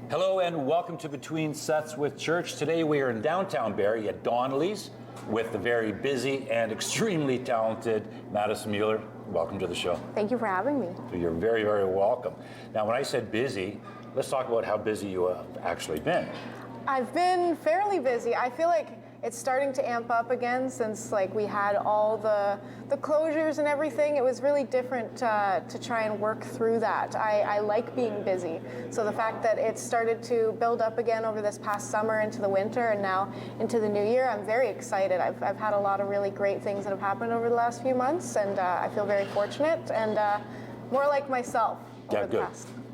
Hello and welcome to Between Sets with Church. Today we are in downtown Barrie at Donnelly's with the very busy and extremely talented Madison Mueller. Welcome to the show. Thank you for having me. You're very, very welcome. Now, when I said busy, let's talk about how busy you have actually been. I've been fairly busy. I feel like it's starting to amp up again since we had all the closures and everything. It was really different to try and work through that. I like being busy. So the fact that it started to build up again over this past summer into the winter and now into the new year, I'm very excited. I've had a lot of really great things that have happened over the last few months, and I feel very fortunate and more like myself over the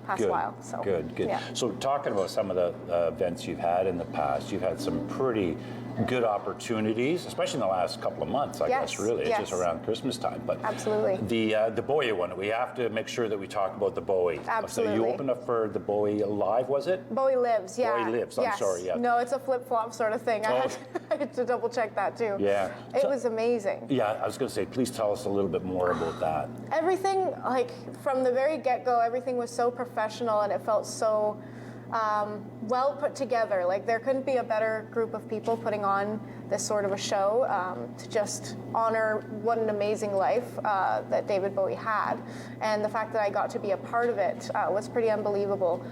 past while. So Good. Yeah. So talking about some of the events you've had in the past, you've had some pretty good opportunities, especially in the last couple of months, I guess, really. It's just around Christmas time. But absolutely. The Bowie one, we have to make sure that we talk about the Bowie. Absolutely. So you opened up for the Bowie Live, was it? Bowie Lives, yeah. Bowie Lives, I'm sorry, yeah. No, it's a flip-flop sort of thing. I had to double check that too. Yeah. It was amazing. Yeah, I was going to say, please tell us a little bit more about that. Everything, from the very get-go, everything was so professional and it felt so well put together. There couldn't be a better group of people putting on this sort of a show to just honor what an amazing life that David Bowie had. And the fact that I got to be a part of it was pretty unbelievable.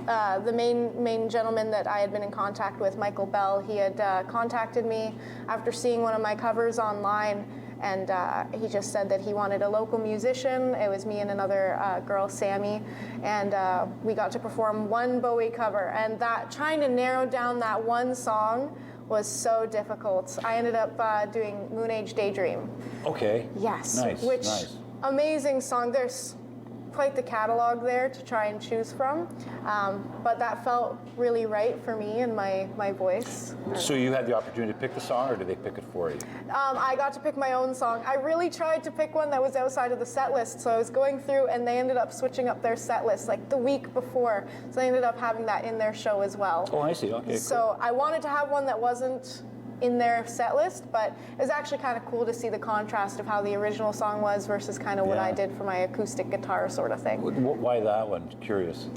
The main gentleman that I had been in contact with, Michael Bell, he had contacted me after seeing one of my covers online, and he just said that he wanted a local musician. It was me and another girl, Sammy, and we got to perform one Bowie cover, and trying to narrow down that one song was so difficult. I ended up doing Moon Age Daydream. Okay. Yes. Nice. Amazing song. There's quite the catalog there to try and choose from, but that felt really right for me and my voice. So you had the opportunity to pick the song, or did they pick it for you? I got to pick my own song. I really tried to pick one that was outside of the set list, so I was going through and they ended up switching up their set list the week before, so they ended up having that in their show as well. Oh, I see. Okay, so cool. I wanted to have one that wasn't in their set list, but it was actually kind of cool to see the contrast of how the original song was versus kind of what I did for my acoustic guitar sort of thing. Why that one? Curious.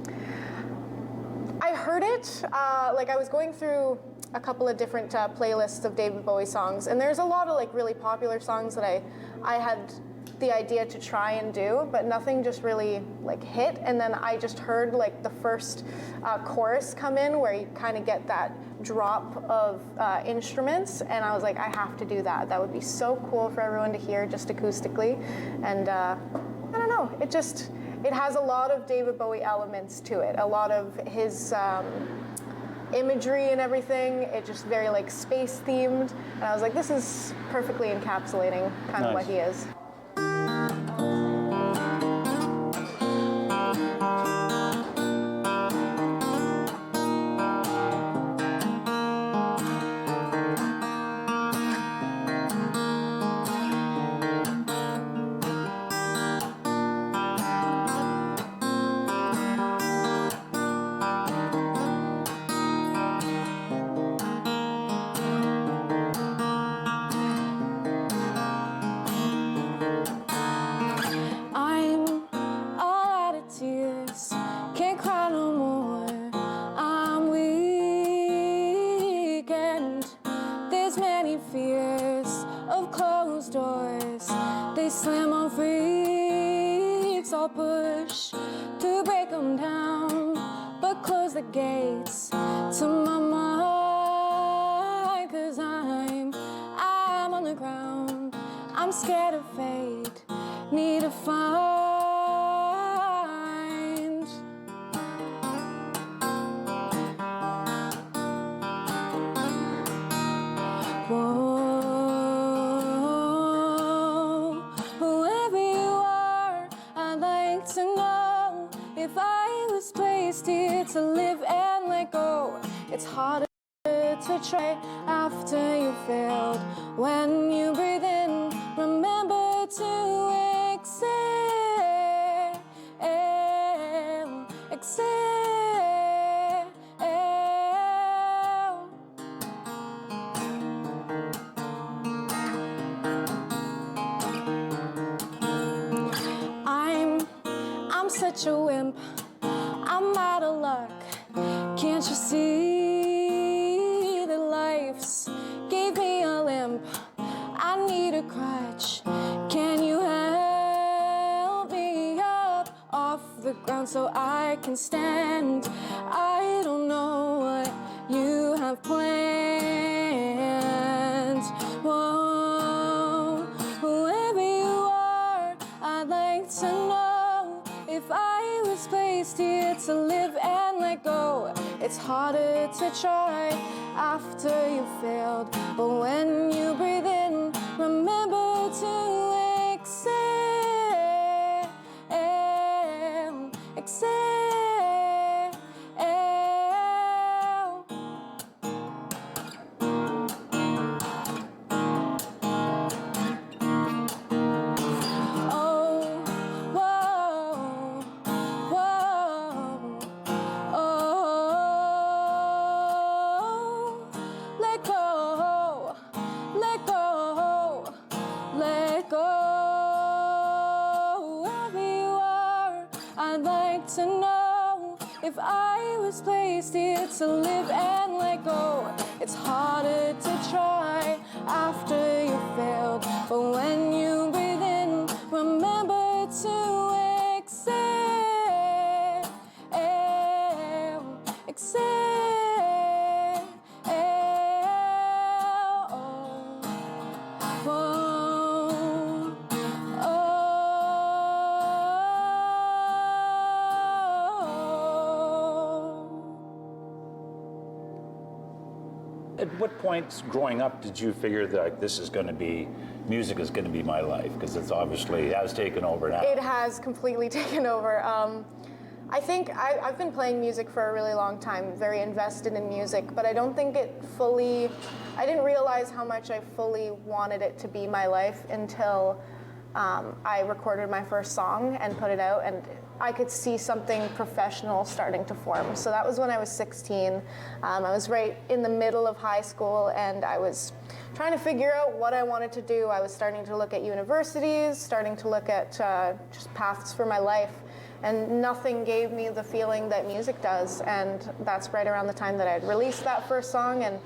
I heard it, I was going through a couple of different playlists of David Bowie songs, and there's a lot of really popular songs that I had the idea to try and do, but nothing just really hit. And then I just heard the first chorus come in where you kind of get that drop of instruments, and I was like, I have to do that. That would be so cool for everyone to hear just acoustically. And I don't know, it has a lot of David Bowie elements to it, a lot of his imagery and everything. It just very space themed, and I was like, this is perfectly encapsulating kind of what he is. Slam on freaks, I'll push to break them down, but close the gates to my mind, 'cause I'm on the ground, I'm scared of fate, need to find. Whoa. If I was placed here to live and let go, it's harder to try after you failed. When you breathe in, remember to exhale, exhale. I'm such a wimp, I'm out of luck, Can't you see that life's gave me a limp? I need a crutch. Can you help me up off the ground so I can stand? I don't know what you have planned. Whoa, whoever you are, I'd like to know if I was placed here to live and let go. It's harder to try after you failed, but when you breathe in, remember to exhale, exhale. Oh, whoa, whoa, oh, let go, let go, let go. Wherever you are, I'd like to know if I was placed here to live and let go. It's harder to try after you failed, but when you breathe in, remember to exhale, exhale. Whoa, At what point growing up did you figure that like, this is going to be, music is going to be my life? Because it's obviously, it has taken over now. It has completely taken over. I think I've been playing music for a really long time, very invested in music, but I don't think I didn't realize how much I fully wanted it to be my life until I recorded my first song and put it out, and I could see something professional starting to form. So that was when I was 16. I was right in the middle of high school, and I was trying to figure out what I wanted to do. I was starting to look at universities, starting to look at just paths for my life, and nothing gave me the feeling that music does. And that's right around the time that I had released that first song, and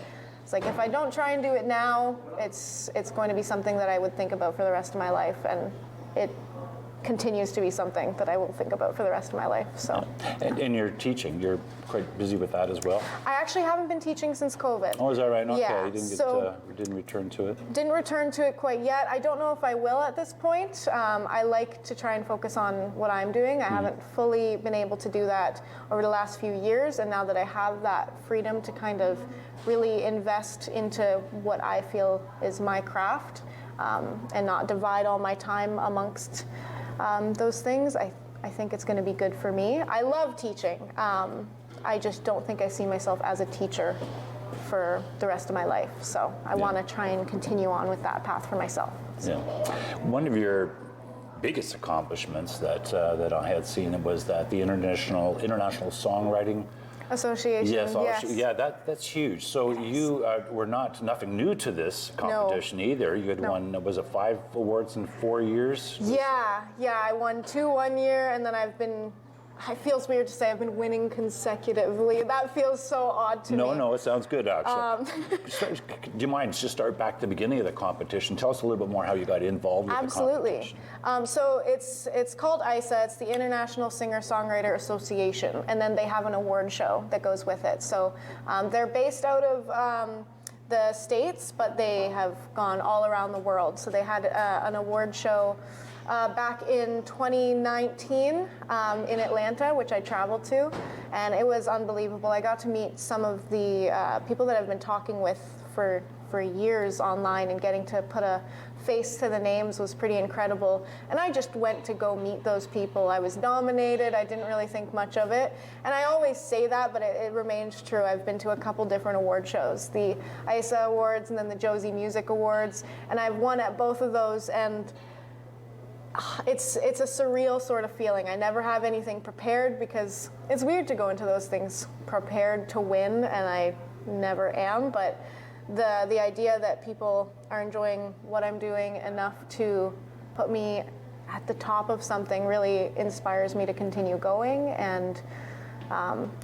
it's like, if I don't try and do it now, it's going to be something that I would think about for the rest of my life, and it continues to be something that I will think about for the rest of my life. So. And you're teaching, you're quite busy with that as well? I actually haven't been teaching since COVID. Oh, is that right? Okay, yeah, you didn't return to it? Didn't return to it quite yet. I don't know if I will at this point. I like to try and focus on what I'm doing. I haven't fully been able to do that over the last few years, and now that I have that freedom to kind of really invest into what I feel is my craft, and not divide all my time amongst those things, I think it's going to be good for me. I love teaching. I just don't think I see myself as a teacher for the rest of my life. So I want to try and continue on with that path for myself. So. Yeah. One of your biggest accomplishments that I had seen was that the International Songwriting Association. Yes. Yeah, that's huge. So you were nothing new to this competition either. You had won, was it 5 awards in 4 years? Yeah, I won 2 one year, and then it feels weird to say I've been winning consecutively. That feels so odd to me. No, it sounds good actually. Do you mind just start back to the beginning of the competition? Tell us a little bit more how you got involved with the competition. So it's called ISA. It's the International Singer-Songwriter Association, and then they have an award show that goes with it. So they're based out of the States, but they have gone all around the world. So they had an award show back in 2019 in Atlanta, which I traveled to, and it was unbelievable. I got to meet some of the people that I've been talking with for years online, and getting to put a face to the names was pretty incredible. And I just went to go meet those people. I was nominated. I didn't really think much of it. And I always say that, but it remains true. I've been to a couple different award shows, the ISA Awards and then the Josie Music Awards, and I've won at both of those, and it's a surreal sort of feeling. I never have anything prepared, because it's weird to go into those things prepared to win, and I never am, but the idea that people are enjoying what I'm doing enough to put me at the top of something really inspires me to continue going, and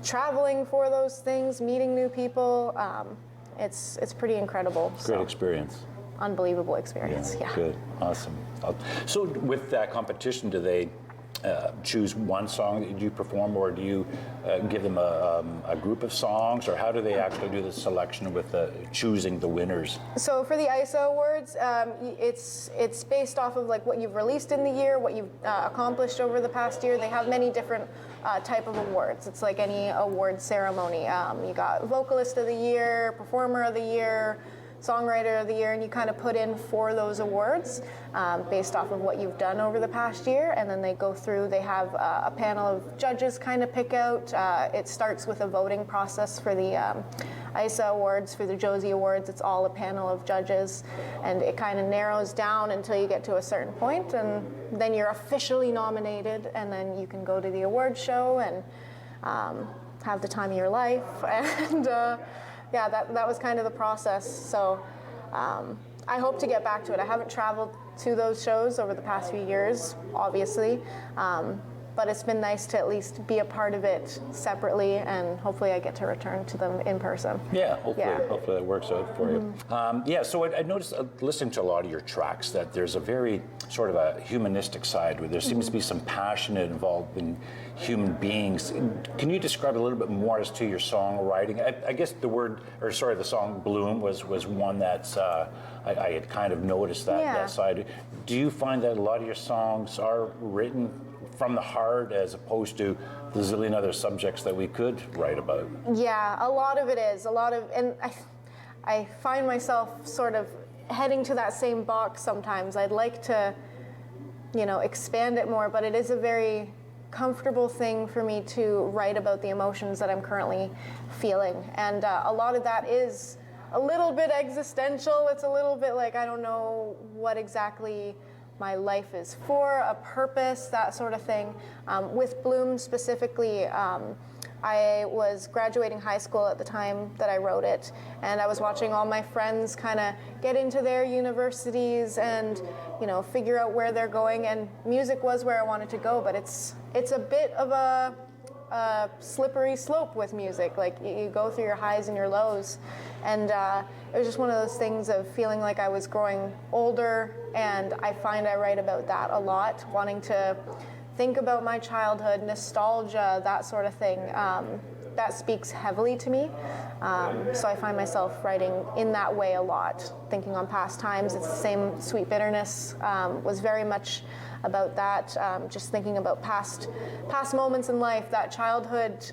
traveling for those things, meeting new people. It's pretty incredible. Great experience. Unbelievable experience. Yeah. Good. Awesome. So with that competition, do they choose one song that you perform, or do you give them a group of songs, or how do they actually do the selection with choosing the winners? So for the ISA Awards, it's based off of like what you've released in the year, what you've accomplished over the past year. They have many different type of awards. It's like any award ceremony. You got Vocalist of the Year, Performer of the Year, Songwriter of the Year, and you kind of put in for those awards based off of what you've done over the past year, and then they go through. They have a panel of judges kind of pick out. It starts with a voting process for the ISA Awards, for the Josie Awards. It's all a panel of judges, and it kind of narrows down until you get to a certain point, and then you're officially nominated, and then you can go to the award show and have the time of your life. And yeah, that was kind of the process. So I hope to get back to it. I haven't traveled to those shows over the past few years, obviously, but it's been nice to at least be a part of it separately, and hopefully I get to return to them in person. Yeah, hopefully that works out for you. Yeah, so I noticed listening to a lot of your tracks that there's a very sort of a humanistic side where there seems to be some passion involved in human beings. Can you describe a little bit more as to your songwriting? I guess the song Bloom was one that's, I had kind of noticed that side. Do you find that a lot of your songs are written from the heart as opposed to the zillion other subjects that we could write about? Yeah, a lot of it is. And I find myself sort of heading to that same box sometimes. I'd like to, expand it more, but it is a very comfortable thing for me to write about the emotions that I'm currently feeling. And a lot of that is a little bit existential. It's a little bit like, I don't know what exactly my life is for, a purpose, that sort of thing. With Bloom specifically, I was graduating high school at the time that I wrote it, and I was watching all my friends kind of get into their universities and figure out where they're going, and music was where I wanted to go, but it's a bit of a slippery slope with music. Like you go through your highs and your lows, and it was just one of those things of feeling like I was growing older, and I find I write about that a lot, wanting to think about my childhood, nostalgia, that sort of thing. That speaks heavily to me. So I find myself writing in that way a lot, thinking on past times. It's the same Sweet Bitterness was very much about that, just thinking about past moments in life, that childhood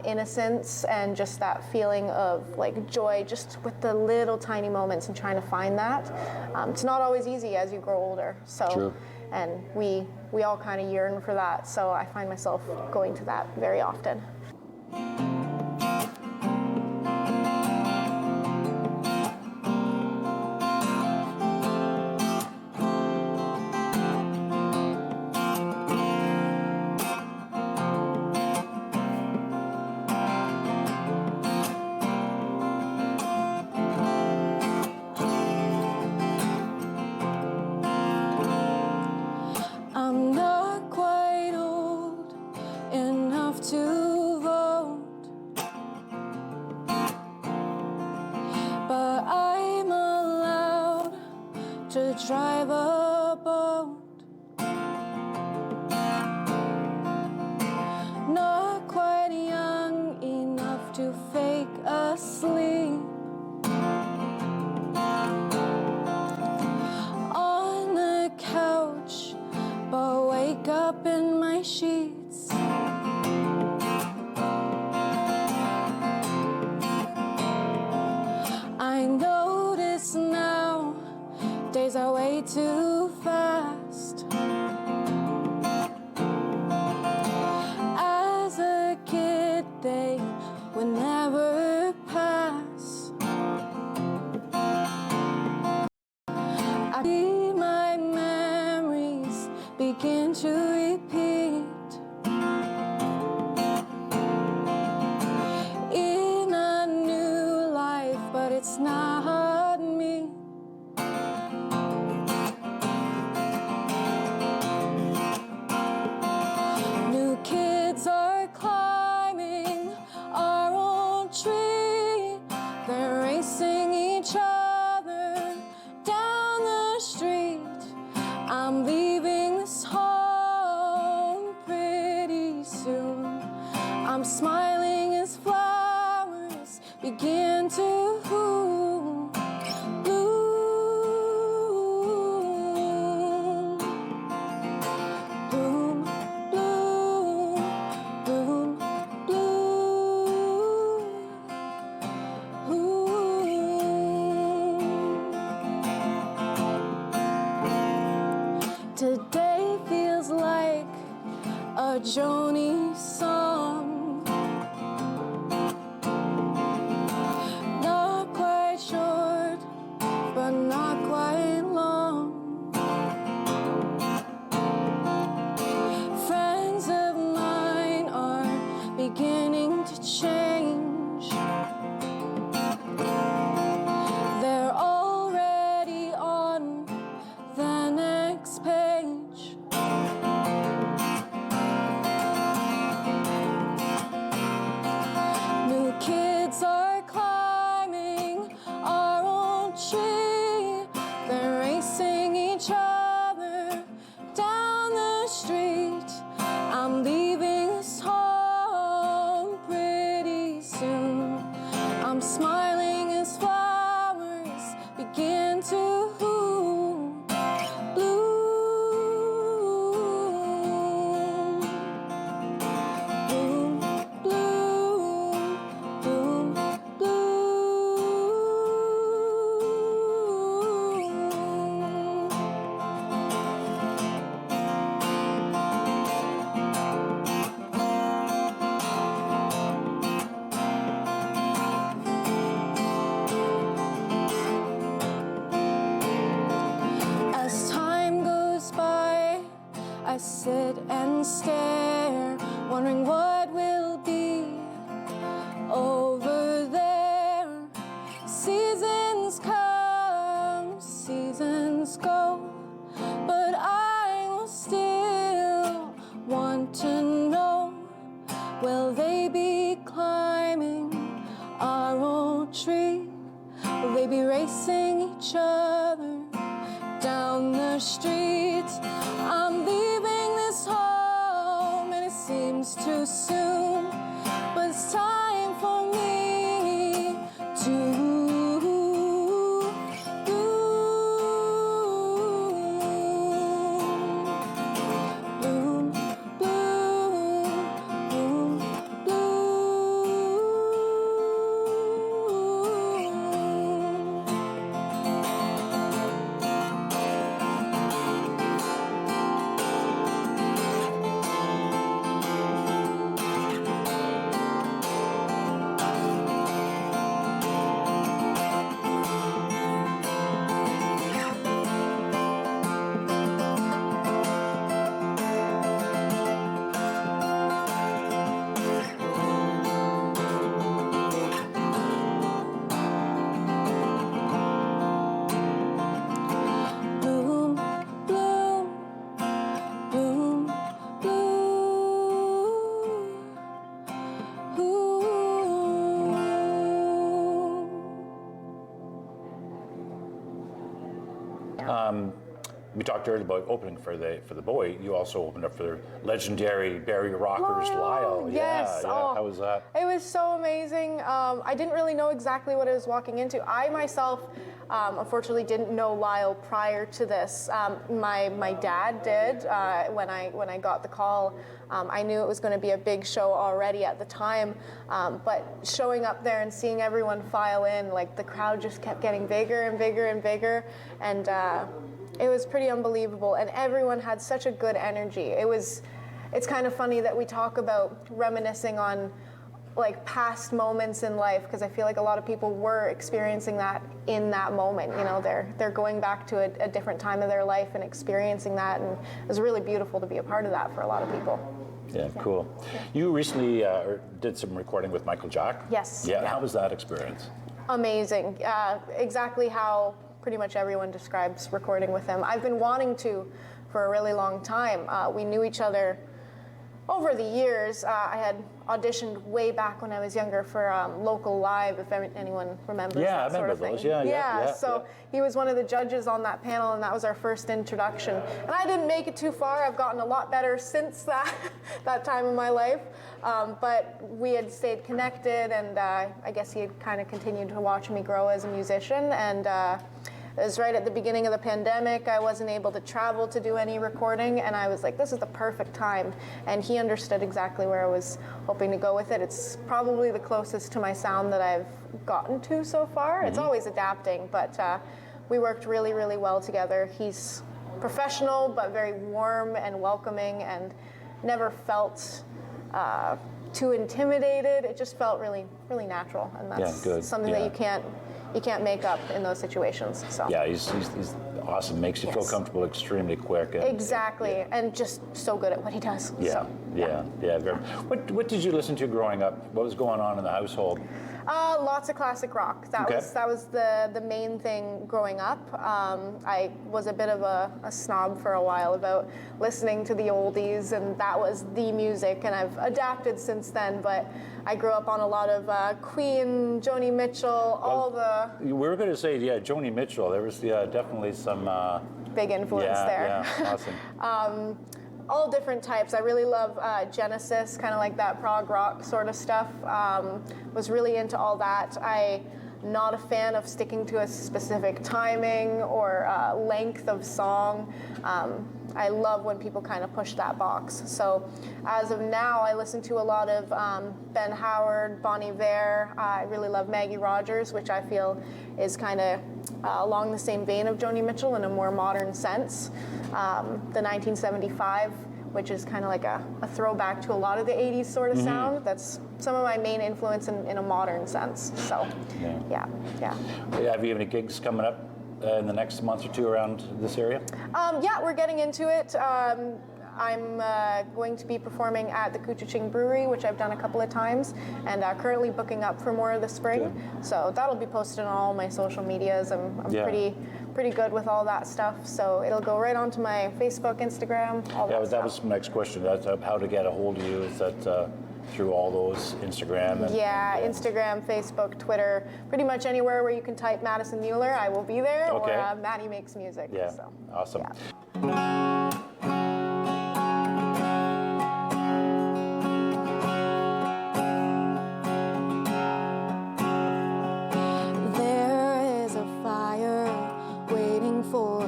innocence, and just that feeling of like joy just with the little tiny moments and trying to find that. It's not always easy as you grow older. So. True. And we all kind of yearn for that, so I find myself going to that very often. Drive a boat, not quite young enough to fake asleep on the couch, but wake up in my sheets. I notice now days are way too fast. I'm smiling as flowers begin to bloom. Bloom, bloom, bloom, bloom. Today feels like a Joni song. Not quite short, but not quite long. Friends of mine are beginning to change. They're already on the next page. New kids are climbing our old tree. They're racing each other down the street. I'm leaving this home pretty soon. I'm smiling as flowers begin to bloom. Bloom, bloom, bloom, As time goes by, I sit and stare, wondering what will be over there. Seasons come, seasons go, but I will still want to know, will they be climbing our old tree? Will they be racing each other down the street? I'm leaving this home and it seems too soon, but it's time for me to bloom, bloom, bloom, bloom, bloom, bloom, bloom. We talked earlier about opening for the boy. You also opened up for the legendary Barrie Rockers, Lyle. Yes. Yeah. Oh, How was that? It was so amazing. I didn't really know exactly what I was walking into. I myself, unfortunately, didn't know Lyle prior to this. My dad did when I got the call. I knew it was going to be a big show already at the time, but showing up there and seeing everyone file in, like the crowd just kept getting bigger and bigger and bigger, and it was pretty unbelievable. And everyone had such a good energy. It's kind of funny that we talk about reminiscing on like past moments in life, because I feel like a lot of people were experiencing that in that moment. You know, they're going back to a different time of their life and experiencing that, and it was really beautiful to be a part of that for a lot of people. Yeah, cool. You recently did some recording with Michael Jack. Yes. Yeah. How was that experience? Amazing. Exactly how pretty much everyone describes recording with him. I've been wanting to for a really long time. We knew each other over the years, I had auditioned way back when I was younger for Local Live, if anyone remembers Yeah, that I remember sort of thing. those. Yeah. So he was one of the judges on that panel, and that was our first introduction. And I didn't make it too far. I've gotten a lot better since that time in my life. But we had stayed connected, and I guess he had kind of continued to watch me grow as a musician. And it was right at the beginning of the pandemic. I wasn't able to travel to do any recording, and I was like, this is the perfect time. And he understood exactly where I was hoping to go with it. It's probably the closest to my sound that I've gotten to so far. It's always adapting, but we worked really, really well together. He's professional, but very warm and welcoming, and never felt too intimidated. It just felt really, really natural, and that's something that you can't make up in those situations. So yeah, he's awesome. Makes you feel comfortable extremely quick. Exactly, and just so good at what he does. Yeah. Very. What did you listen to growing up? What was going on in the household? Lots of classic rock. That was the main thing growing up. I was a bit of a snob for a while about listening to the oldies, and that was the music, and I've adapted since then, but I grew up on a lot of Queen, Joni Mitchell, all the... We were going to say, Joni Mitchell. There was definitely some... big influence there. Yeah, awesome. All different types. I really love Genesis, kind of like that prog rock sort of stuff. Was really into all that. I'm not a fan of sticking to a specific timing or length of song. I love when people kind of push that box. So as of now, I listen to a lot of Ben Howard, Bon Iver. I really love Maggie Rogers, which I feel is kind of along the same vein of Joni Mitchell in a more modern sense. The 1975, which is kind of like a throwback to a lot of the 80s sort of sound. That's some of my main influence in a modern sense. So yeah. Have you any gigs coming up in the next month or two around this area? Yeah, we're getting into it. I'm going to be performing at the Couchiching Brewery, which I've done a couple of times, and currently booking up for more of the spring. Good. So that'll be posted on all my social medias. I'm pretty good with all that stuff, so it'll go right onto my Facebook, Instagram, all that stuff. That was my next question. That's how to get a hold of you. Is that through all those Instagram? Instagram, Facebook, Twitter, pretty much anywhere where you can type Madison Mueller, I will be there, or Maddie Makes Music. Yeah, so, awesome. Yeah.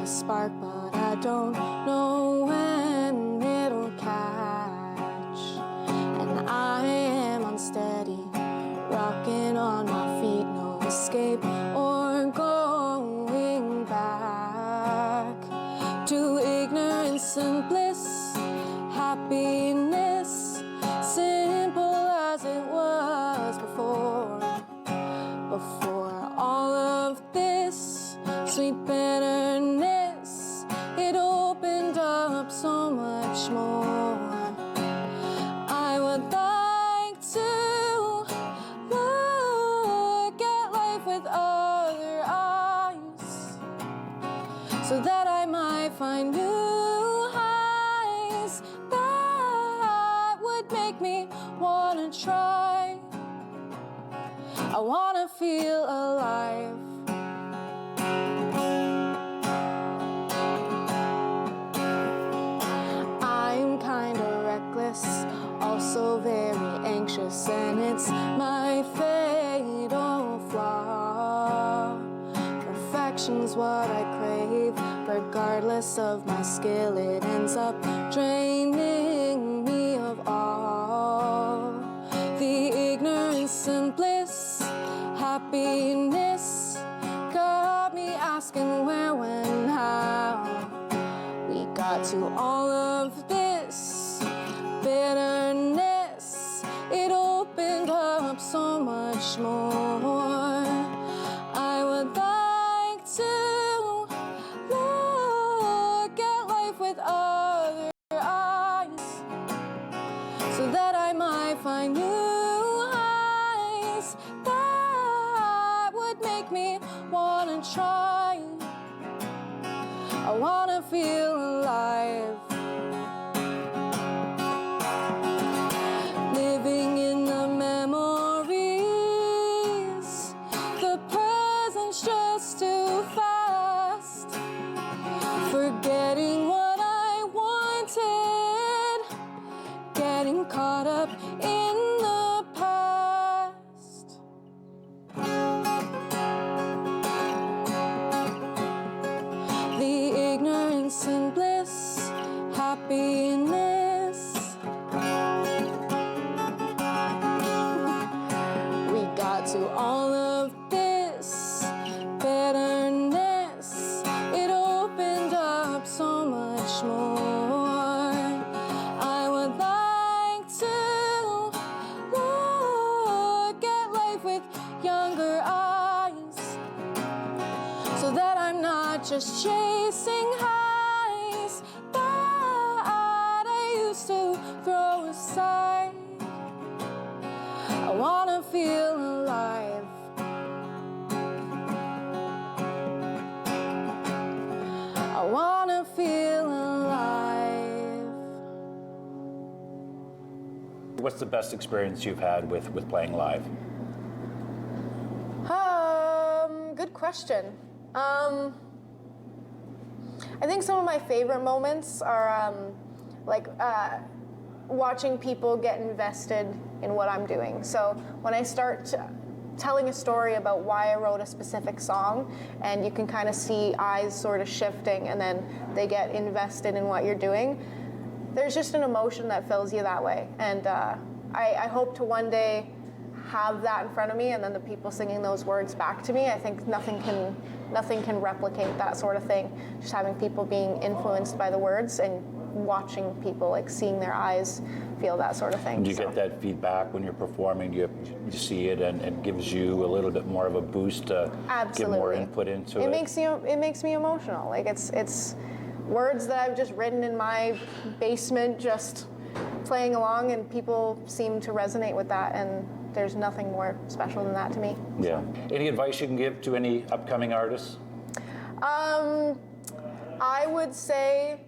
Spark, but I don't know when it'll catch. And I am unsteady, rocking on my feet, no escape or going back to ignorance and bliss, happiness, simple as it was before all of this sweet bitterness. It opened up so much more. I would like to look at life with other eyes, so that I might find new highs that would make me wanna try. I wanna feel alive. Also very anxious, and it's my fatal flaw. Perfection's what I crave. Regardless of my skill, it ends up draining me of all. The ignorance and bliss, happiness, got me asking where, when, how we got to all of this bitterness. It opened up so much more. I would like to look at life with other eyes, so that I might find new highs that would make me wanna try. I wanna feel alive. to all of this bitterness. It opened up so much more. I would like to look at life with younger eyes, so that I'm not just chasing highs that I used to throw aside. I wanna feel alive. I wanna feel alive. What's the best experience you've had with playing live? Good question. I think some of my favorite moments are watching people get invested in what I'm doing. So when I start telling a story about why I wrote a specific song, and you can kind of see eyes sort of shifting, and then they get invested in what you're doing, there's just an emotion that fills you that way. And I hope to one day have that in front of me, and then the people singing those words back to me. I think nothing can replicate that sort of thing. Just having people being influenced by the words and watching people, like seeing their eyes feel that sort of thing. Do you get that feedback when you're performing? Do you see it and it gives you a little bit more of a boost to get more input into it? It makes me emotional. Like it's words that I've just written in my basement, just playing along, and people seem to resonate with that, and there's nothing more special than that to me. Yeah. Any advice you can give to any upcoming artists? I would say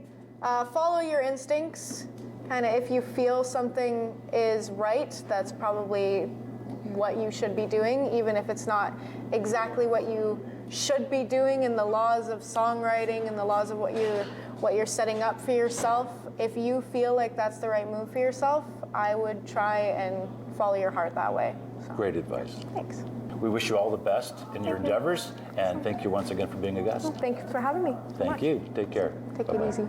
follow your instincts. Kind of, if you feel something is right, that's probably what you should be doing, even if it's not exactly what you should be doing in the laws of songwriting and the laws of what you're setting up for yourself. If you feel like that's the right move for yourself, I would try and follow your heart that way. So. Great advice. Thanks. We wish you all the best in your endeavors, and thank you once again for being a guest. Thank you for having me. Thank you. Take care. Take Bye-bye. it easy.